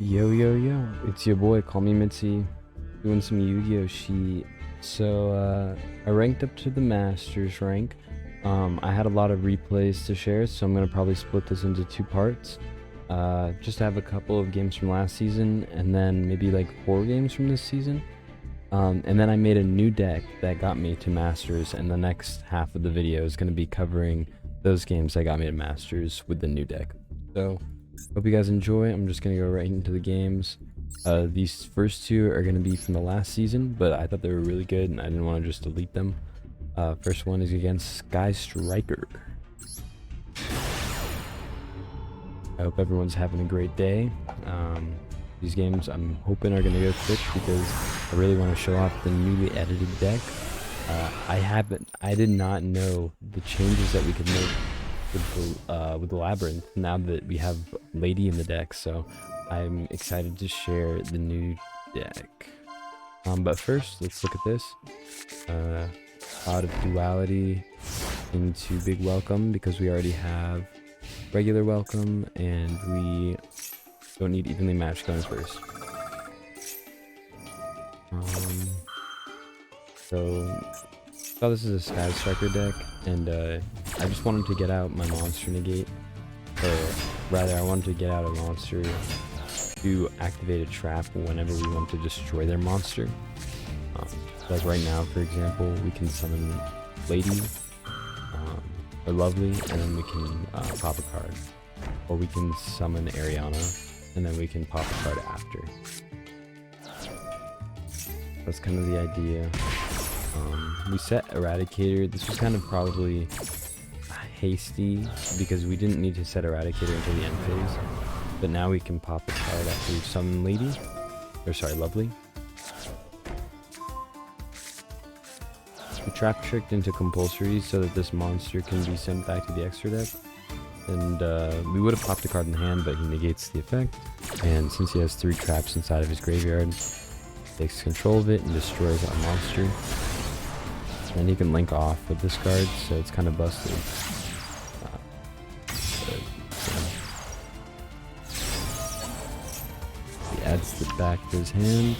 Yo, yo, yo, it's your boy, call me Mitzi, doing some Yu-Gi-Oh! Sheet. So, I ranked up to the Masters rank. I had a lot of replays to share, so I'm gonna probably split this into two parts. Just have a couple of games from last season, and then maybe like 4 games from this season. And then I made a new deck that got me to Masters, and the next half of the video is gonna be covering those games that got me to Masters with the new deck. So, hope you guys enjoy. I'm just gonna go right into the games. These first two are gonna be from the last season, but I thought they were really good and I didn't want to just delete them. First one is against Sky Striker. I hope everyone's having a great day. These games I'm hoping are gonna go quick because I really want to show off the newly edited deck. I did not know the changes that we could make with the Labrynth now that we have Lady in the deck, so I'm excited to share the new deck. But first, let's look at this. Out of Duality into Big Welcome because we already have regular Welcome and we don't need Evenly Matched going first. So this is a Sky Striker deck, and I just wanted to get out my monster negate, or rather I wanted to get out a monster to activate a trap whenever we want to destroy their monster. Like right now, for example, we can summon Lady, or Lovely, and then we can pop a card. Or we can summon Ariana, and then we can pop a card after. That's kind of the idea. We set Eradicator. This was kind of probably hasty because we didn't need to set Eradicator until the end phase. But now we can pop a card after we summon Lady. Or sorry, Lovely. We trap tricked into compulsory so that this monster can be sent back to the extra deck. And we would have popped a card in the hand, but he negates the effect. And since he has 3 traps inside of his graveyard, takes control of it and destroys our monster. And he can link off with this card, so it's kind of busted. He adds it back to his hand.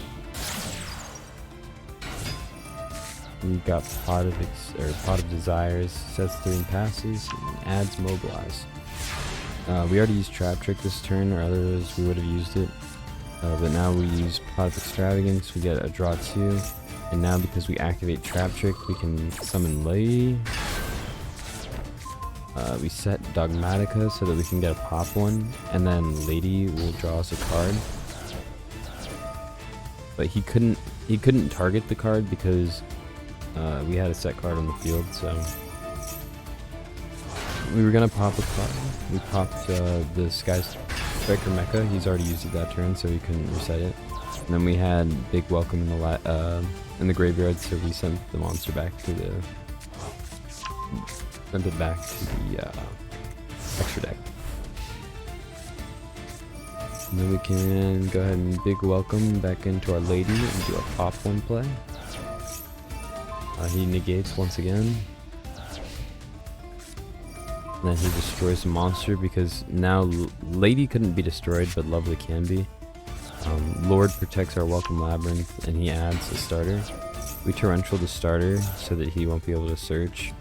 We got Pot of Desires, sets 3 and passes, and adds Mobilize. We already used Trap Trick this turn, or otherwise we would have used it. But now we use Pot of Extravagance, we get a draw 2. And now because we activate Trap Trick, we can summon Lady. We set Dogmatica so that we can get a pop one, and then Lady will draw us a card. But he couldn't target the card because we had a set card on the field, so we were gonna pop a card. We popped the Sky Striker Mecha. He's already used it that turn, so he couldn't reset it. And then we had Big Welcome in the graveyard, so we sent the monster back to the extra deck. And then we can go ahead and Big Welcome back into our Lady and do a pop 1 play. He negates once again. And then he destroys the monster because now Lady couldn't be destroyed, but Lovely can be. Lord protects our Welcome Labrynth, and he adds a starter. We torrential the starter so that he won't be able to search,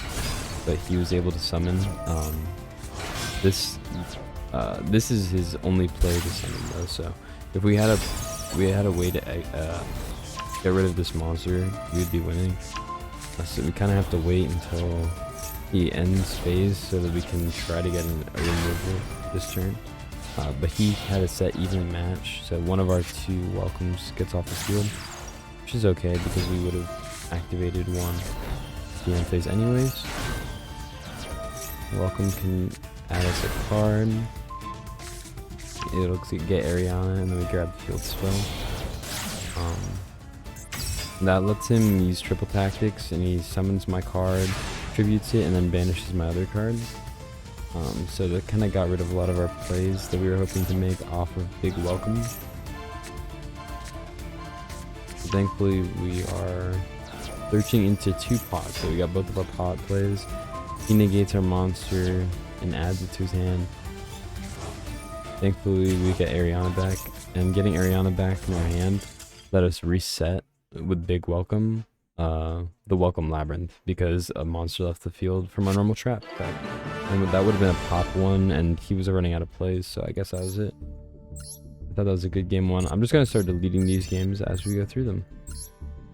but he was able to summon. This is his only play to summon though. So if we had a way to get rid of this monster, we would be winning. So we kind of have to wait until he ends phase so that we can try to get a removal this turn. But he had a set evenly match, so one of our 2 welcomes gets off the field, which is okay because we would have activated one at the end phase anyways. Welcome can add us a card. It'll get Ariana, and then we grab the field spell. That lets him use triple tactics, and he summons my card, tributes it, and then banishes my other card. So that kind of got rid of a lot of our plays that we were hoping to make off of Big Welcome. So thankfully we are searching into 2 pots, so we got both of our pot plays. He negates our monster and adds it to his hand. Thankfully, we get Ariana back, and getting Ariana back in our hand let us reset with Big Welcome, the Welcome Labrynth, because a monster left the field from our normal trap deck. And that would have been a pop one, and he was running out of plays, so I guess that was it. I thought that was a good game one. I'm just going to start deleting these games as we go through them.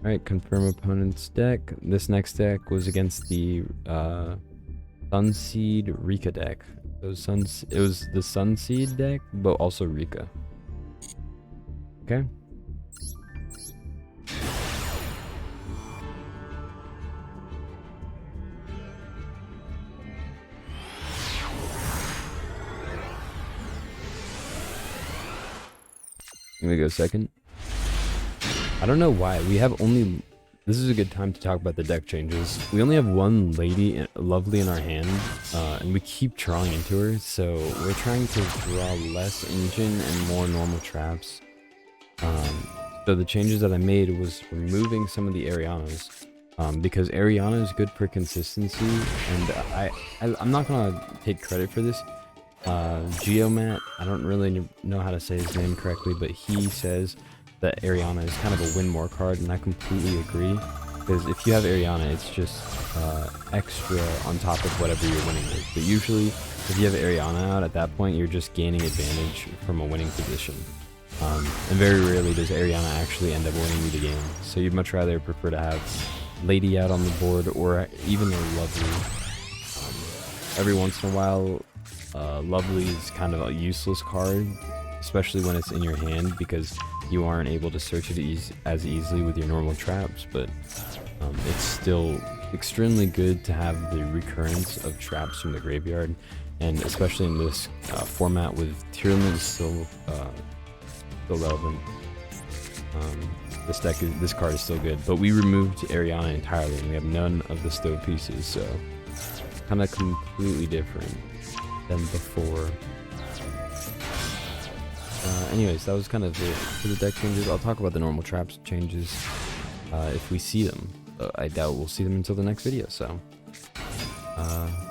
Alright, confirm opponent's deck. This next deck was against the Sunseed Rikka deck. It was the Sunseed deck, but also Rikka. Okay. Here we go, second. I don't know why. We have only... This is a good time to talk about the deck changes. We only have one Lady Lovely in our hand, and we keep drawing into her, so we're trying to draw less engine and more normal traps. So the changes that I made was removing some of the Arianas, because Ariana is good for consistency, and I'm not gonna take credit for this. Geomat, I don't really know how to say his name correctly, but he says that Ariana is kind of a win more card, and I completely agree, because if you have Ariana, it's just extra on top of whatever you're winning with. But usually, if you have Ariana out at that point, you're just gaining advantage from a winning position. And very rarely does Ariana actually end up winning you the game. So you'd much rather prefer to have Lady out on the board, or even a Lovely. Every once in a while, Lovely is kind of a useless card, especially when it's in your hand, because you aren't able to search it as easily with your normal traps, but it's still extremely good to have the recurrence of traps from the graveyard, and especially in this format with Tearlament still relevant. This card is still good, but we removed Ariana entirely, and we have none of the stove pieces, so kind of completely different than before. Anyways, that was kind of it for the deck changes. I'll talk about the normal traps changes if we see them. I doubt we'll see them until the next video, so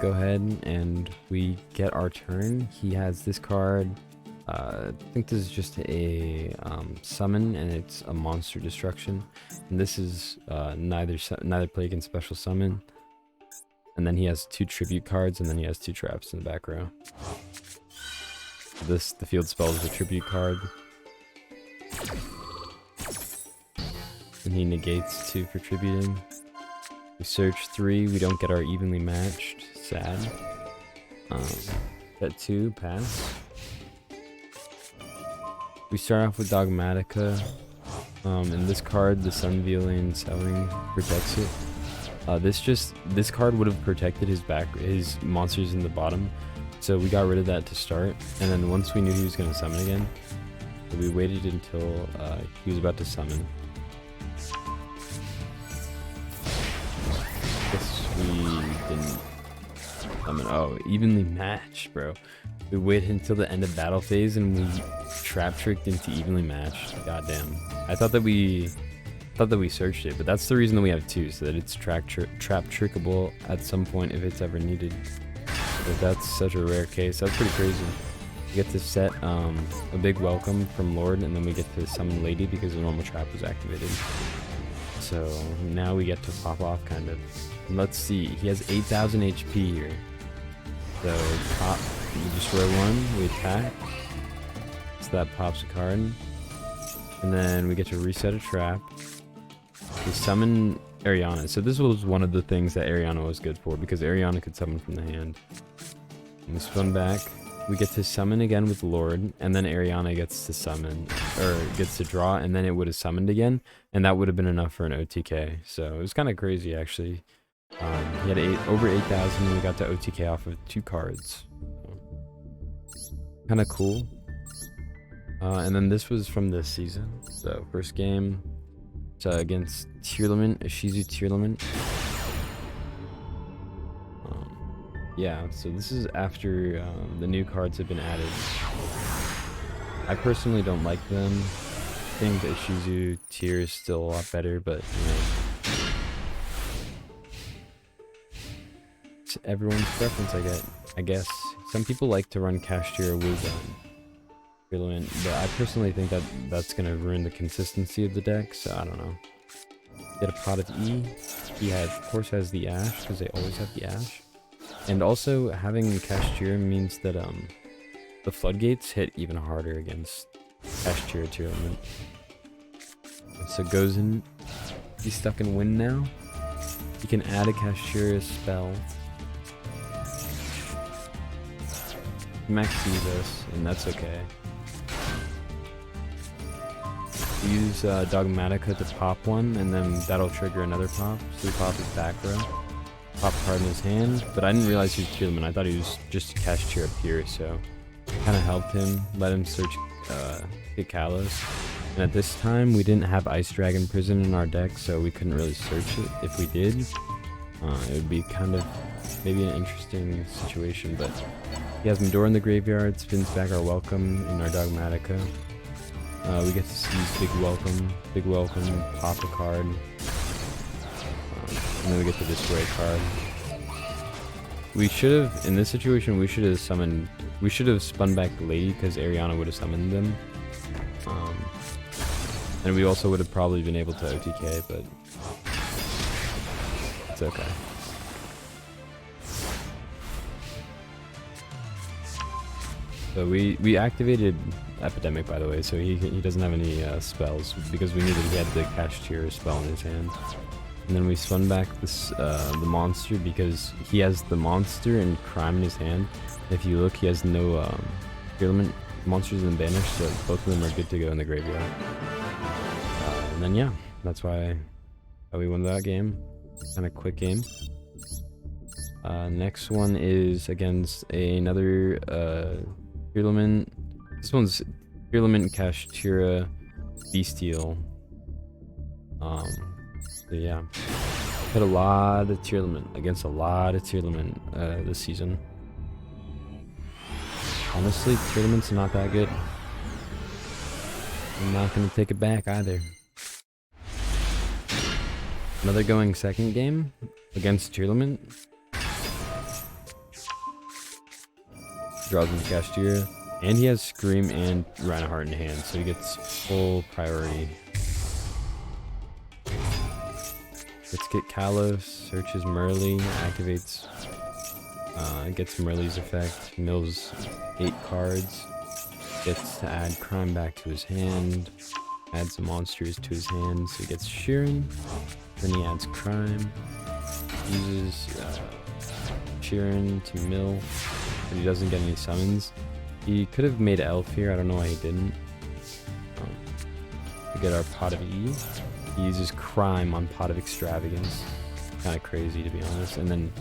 go ahead and we get our turn. He has this card. I think this is just a summon, and it's a monster destruction. And this is neither play against special summon. And then he has 2 tribute cards, and then he has 2 traps in the back row. The field spell is a tribute card, and he negates 2 for tributing. We search 3, we don't get our evenly matched, sad. Bet 2, pass. We start off with Dogmatica, and this card, the Sunvealing Sowing, protects it. This card would have protected his monsters in the bottom. So we got rid of that to start, and then once we knew he was going to summon again, we waited until he was about to summon. Guess we didn't summon. Oh, evenly matched, bro. We waited until the end of battle phase, and we trap tricked into evenly matched. Goddamn. I thought that we searched it, but that's the reason that we have 2, so that it's trap trickable at some point if it's ever needed. But that's such a rare case. That's pretty crazy. We get to set a big welcome from Lord, and then we get to summon Lady because the normal trap was activated. So now we get to pop off, kind of. And let's see. He has 8,000 HP here. So pop. We destroy 1. We attack. So that pops a card. And then we get to reset a trap. We summon Ariana. So this was one of the things that Ariana was good for, because Ariana could summon from the hand. And we spun back. We get to summon again with Lord, and then Ariana gets to summon, or gets to draw, and then it would have summoned again, and that would have been enough for an OTK. So it was kind of crazy, actually. He had over 8,000, and we got to OTK off of 2 cards. Kind of cool. And then this was from this season. So first game, against Tearlament, Ishizu Tearlament. Yeah, so this is after the new cards have been added. I personally don't like them. I think the Ishizu tier is still a lot better, but you know, it's everyone's preference, I guess. Some people like to run Kashtira with Brilliant, but I personally think that that's gonna ruin the consistency of the deck, so I don't know. Get a Pot of E. He of course has the Ash, because they always have the Ash. And also, having Kashtira means that the floodgates hit even harder against Kashtira Tearlament. So goes in. He's stuck in Wind now. He can add a Kashtira spell. Max sees us, and that's okay. Use Dogmatica to pop one, and then that'll trigger another pop. So we pop his back row. Pop a card in his hand, but I didn't realize he was Tearlament. I thought he was just Kashtira Pure, so kind of helped him, let him search get Kalos. And at this time, we didn't have Ice Dragon Prison in our deck, so we couldn't really search it. If we did, it would be kind of maybe an interesting situation, but he has Medora in the graveyard, spins back our Welcome in our Dogmatica. We get to seize Big Welcome, pop a card, and then we get to destroy a card. We should have, in this situation, we should have spun back the Lady, because Ariana would have summoned them. And we also would have probably been able to OTK, but it's okay. So we activated Epidemic, by the way, so he doesn't have any spells, because we knew that he had the Kashtira spell in his hand. And then we spun back this the monster, because he has the monster and Crime in his hand. If you look, he has no Tearlament monsters in Banish, so both of them are good to go in the graveyard. And then yeah, that's why we won that game. Kind of quick game. Next one is against another Tearlament. This one's Tearlament Kashtira Beastial. So yeah, hit a lot of Tearlament against a lot of Tearlament this season. Honestly, Tearlament's not that good. I'm not gonna take it back either. Another going second game against Tearlament. Draws into Kashtira, and he has Scream and Reinhardt in hand, so he gets full priority. Let's get Kalos, searches Merly, activates, gets Merly's effect, mills 8 cards, gets to add Crime back to his hand, adds some monsters to his hand, so he gets Sheeran, then he adds Crime, uses Sheeran to mill, but he doesn't get any summons. He could have made Elf here, I don't know why he didn't. We get our Pot of E. He uses Crime on Pot of Extravagance. Kind of crazy, to be honest. And then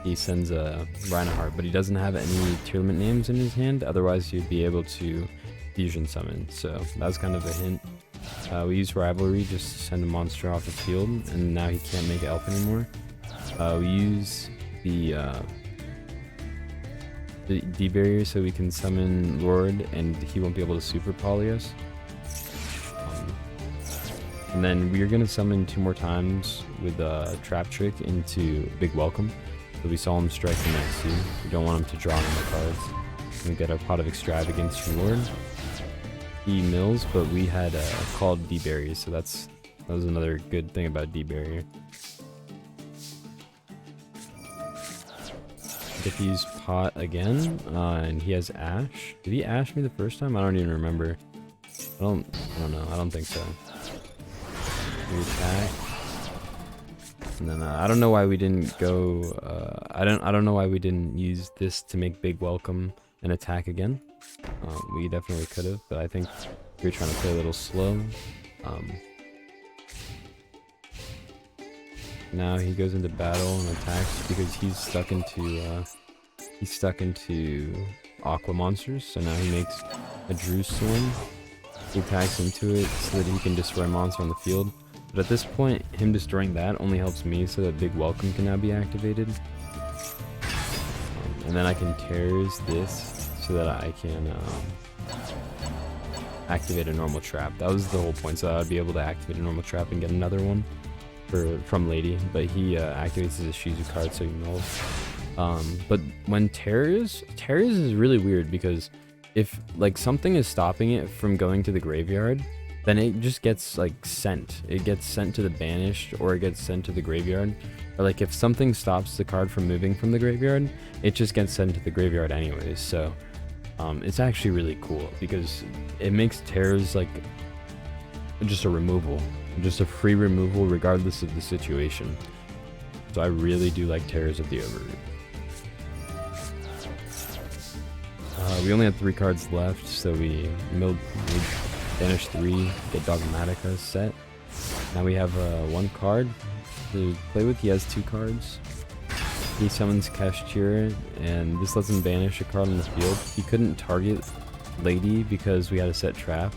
he sends a Reinhardt, but he doesn't have any Tearlament names in his hand. Otherwise, he'd be able to fusion summon. So that was kind of a hint. We use Rivalry just to send a monster off the field, and now he can't make Elf anymore. We use the D barrier so we can summon Lord, and he won't be able to super poly us. And then we are going to summon 2 more times with Trap Trick into Big Welcome. So we saw him strike the next 2. We don't want him to draw any cards. We get our Pot of Extravagance from Lord. He mills, but we had called D barrier, so that was another good thing about D barrier. Get to use Pot again, and he has Ash. Did he Ash me the first time? I don't even remember. I don't know. I don't think so. We attack, and then I don't know why we didn't go. I don't know why we didn't use this to make Big Welcome and attack again. We definitely could have, but I think we were trying to play a little slow. Now he goes into battle and attacks because he's stuck into Aqua monsters. So now he makes a Drew Sword. He attacks into it so that he can destroy a monster on the field. But at this point, him destroying that only helps me so that Big Welcome can now be activated. And then I can tears this so that I can activate a normal trap. That was the whole point, so I'd be able to activate a normal trap and get another one from Lady. But he activates his Ishizu card, so he mills. But when tears is really weird because if like something is stopping it from going to the graveyard, then it just gets like sent. It gets sent to the banished, or it gets sent to the graveyard. Or like if something stops the card from moving from the graveyard, it just gets sent to the graveyard anyways. So it's actually really cool because it makes tears like just a removal, just a free removal regardless of the situation. So I really do like Terrors of the Overroot. We only had 3 cards left, so we banish 3, get Dogmatica set. Now we have 1 card to play with. He has 2 cards. He summons Kashtira, and this lets him banish a card on the field. He couldn't target Lady because we had a set trap.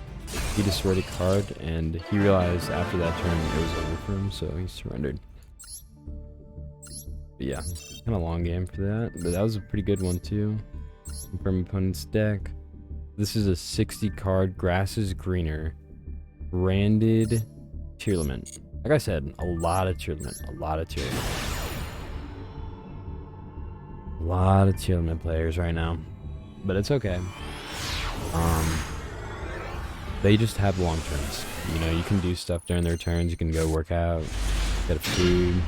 He destroyed a card, and he realized after that turn it was over for him, so he surrendered. But yeah, kind of long game for that, but that was a pretty good one too. From opponent's deck. This is a 60 card Grass is Greener branded Tearlament. Like I said, a lot of Tearlament, a lot of Tearlament players right now, but it's okay. They just have long turns. You know, you can do stuff during their turns. You can go work out, get a food,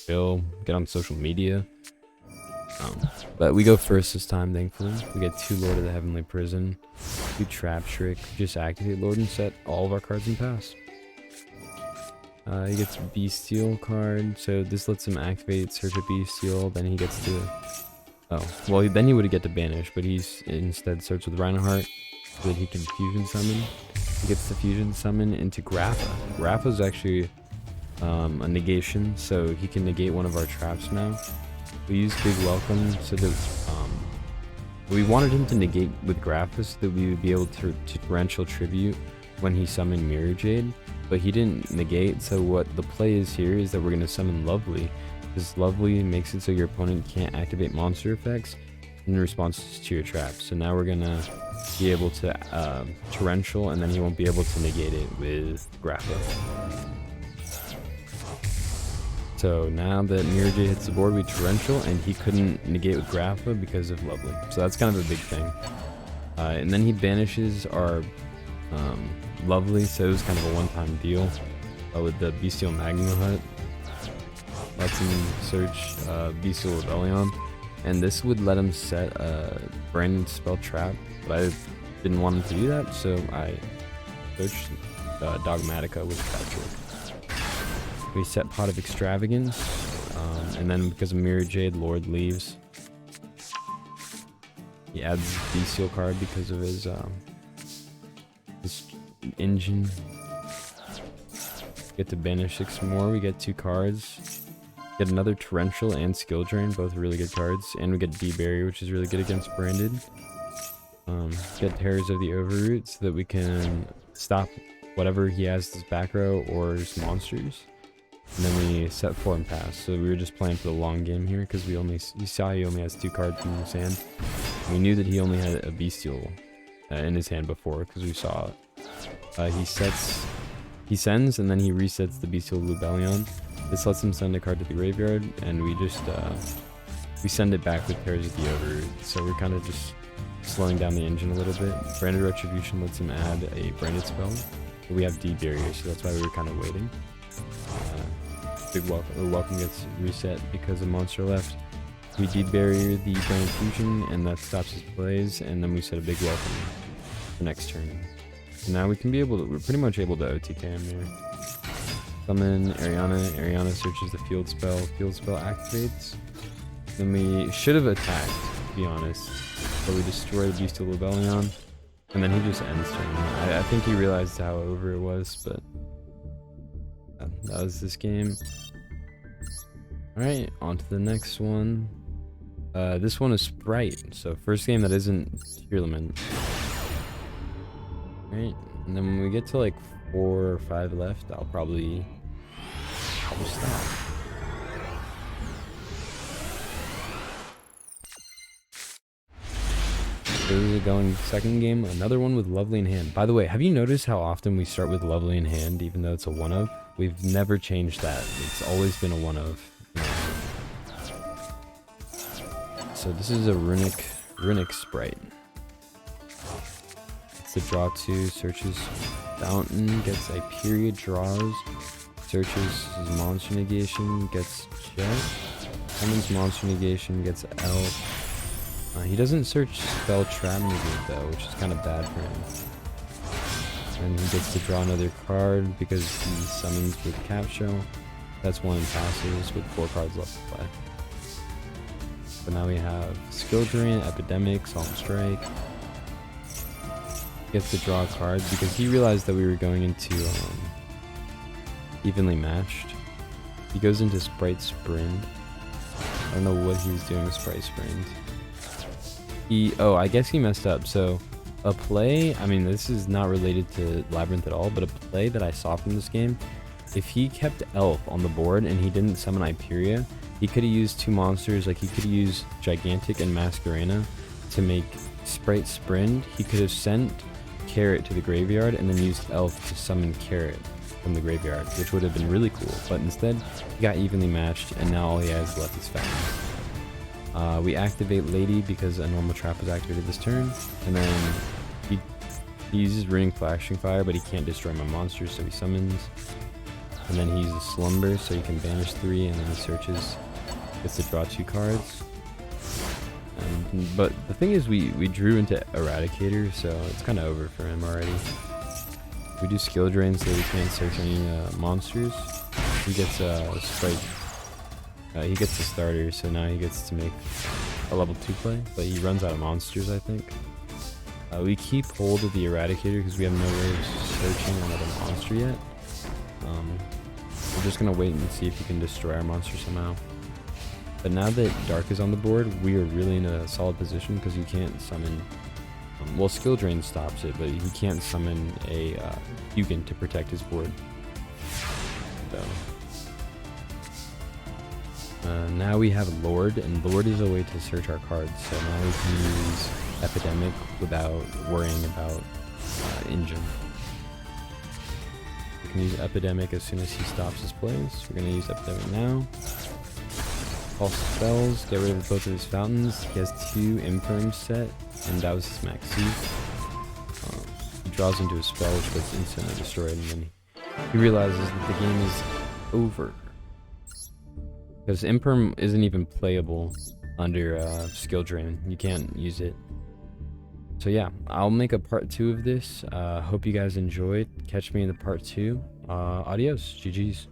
chill, get on social media. But we go first this time, thankfully. We get 2 Lord of the Heavenly Prison, 2 Trap Trick, just activate Lord and set all of our cards in pass. He gets Beastial card, so this lets him activate, search a Beastial, then he gets to... Oh, well then he would get to banish, but he's instead starts with Reinhardt, so that he can fusion summon. He gets the fusion summon into Grappa. Grappa's actually a negation, so he can negate one of our traps now. We use Big Welcome so that we wanted him to negate with Grappa so that we would be able to torrential tribute when he summoned Mirror Jade, but he didn't negate. So what the play is here is that we're going to summon Lovely. This Lovely makes it so your opponent can't activate monster effects in response to your traps. So now we're going to be able to torrential, and then he won't be able to negate it with Grappa. So now that Mirror Jade hits the board, we torrential, and he couldn't negate with Grappa because of Lovely. So that's kind of a big thing. And then he banishes our Lovely, so it was kind of a one-time deal with the Beastial Magma Hut. Lets him search Beastial Rebellion, and this would let him set a branded spell trap, but I didn't want him to do that, so I searched Dogmatica with Trap Trick. We set Pot of Extravagance, and then because of Mirror Jade, Lord leaves. He adds Beastial card because of his engine. Get to banish 6 more. We get 2 cards. Get another Torrential and Skill Drain, both really good cards, and we get D-Barrier, which is really good against Branded. Get Terrors of the Overroot so that we can stop whatever he has as back row or his monsters. And then we set 4 and pass. So we were just playing for the long game here because you saw he only has 2 cards in his hand. We knew that he only had a Beastial in his hand before because we saw it. He sends, and then he resets the Beastial Lubellion. This lets him send a card to the graveyard, and we just we send it back with Terrors of the Overroot. So we're kind of just slowing down the engine a little bit. Branded Retribution lets him add a branded spell. But we have D-Barrier, so that's why we were kind of waiting. Big Welcome gets reset because a monster left. We D-Barrier the Branded Fusion, and that stops his plays, and then we set a Big Welcome for next turn. So now we're pretty much able to OTK him here. Summon Ariana searches the field spell activates. Then we should have attacked, to be honest, but we destroy the Beastial Rebellion, and then he just ends turn. I think he realized how over it was, but that was this game. Alright, on to the next one. This one is Spright, so first game that isn't Tearlament. Right, and then when we get to like 4 or 5 left, I'll probably stop. This is going second game, another one with Lovely in hand. By the way, have you noticed how often we start with Lovely in hand, even though it's a 1-of? We've never changed that. It's always been a 1-of. So this is a Runnick Spright. to draw 2, searches Fountain, gets a period, draws, searches his monster negation, gets Jet, summons monster negation, gets Elf. He doesn't search spell trap negate though, which is kind of bad for him. And he gets to draw another card because he summons with Capshaw. That's 1 and passes with 4 cards left to play. So now we have Skill Drain, Epidemic, Solemn Strike. Gets to draw a card because he realized that we were going into evenly matched. He goes into Spright Sprint. I don't know what he was doing with Spright Sprint. I guess he messed up. So a play, I mean, this is not related to Labrynth at all, but a play that I saw from this game, if he kept Elf on the board and he didn't summon Hyperia, he could have used 2 monsters, like he could have used Gigantic and Masquerena to make Spright Sprint. He could have sent Carrot to the graveyard and then used Elf to summon Carrot from the graveyard, which would have been really cool. But instead, he got evenly matched, and now all he has left is Fountain. We activate Lady because a normal trap was activated this turn, and then he uses Ring Flashing Fire, but he can't destroy my monsters, so he summons. And then he uses Slumber, so he can banish 3, and then he searches, gets to draw 2 cards. But the thing is, we drew into Eradicator, so it's kind of over for him already. We do Skill Drain so he can't search any monsters. He gets Sprite. He gets the starter, so now he gets to make a level 2 play, but he runs out of monsters, I think. We keep hold of the Eradicator because we have no way of searching another monster yet. We're just going to wait and see if he can destroy our monster somehow. But now that Dark is on the board, we are really in a solid position because he can't summon... well, Skill Drain stops it, but he can't summon a Hugin to protect his board. So... now we have Lord, and Lord is a way to search our cards, so now we can use Epidemic without worrying about Engine. We can use Epidemic as soon as he stops his plays. We're going to use Epidemic now. All spells, get rid of both of his fountains. He has 2 Imperm set, and that was his max seed. He draws into a spell which gets instantly destroyed, and then he realizes that the game is over. Because Imperm isn't even playable under Skill Drain. You can't use it. So yeah, I'll make a part 2 of this. Hope you guys enjoyed. Catch me in the part 2. Adios. GG's.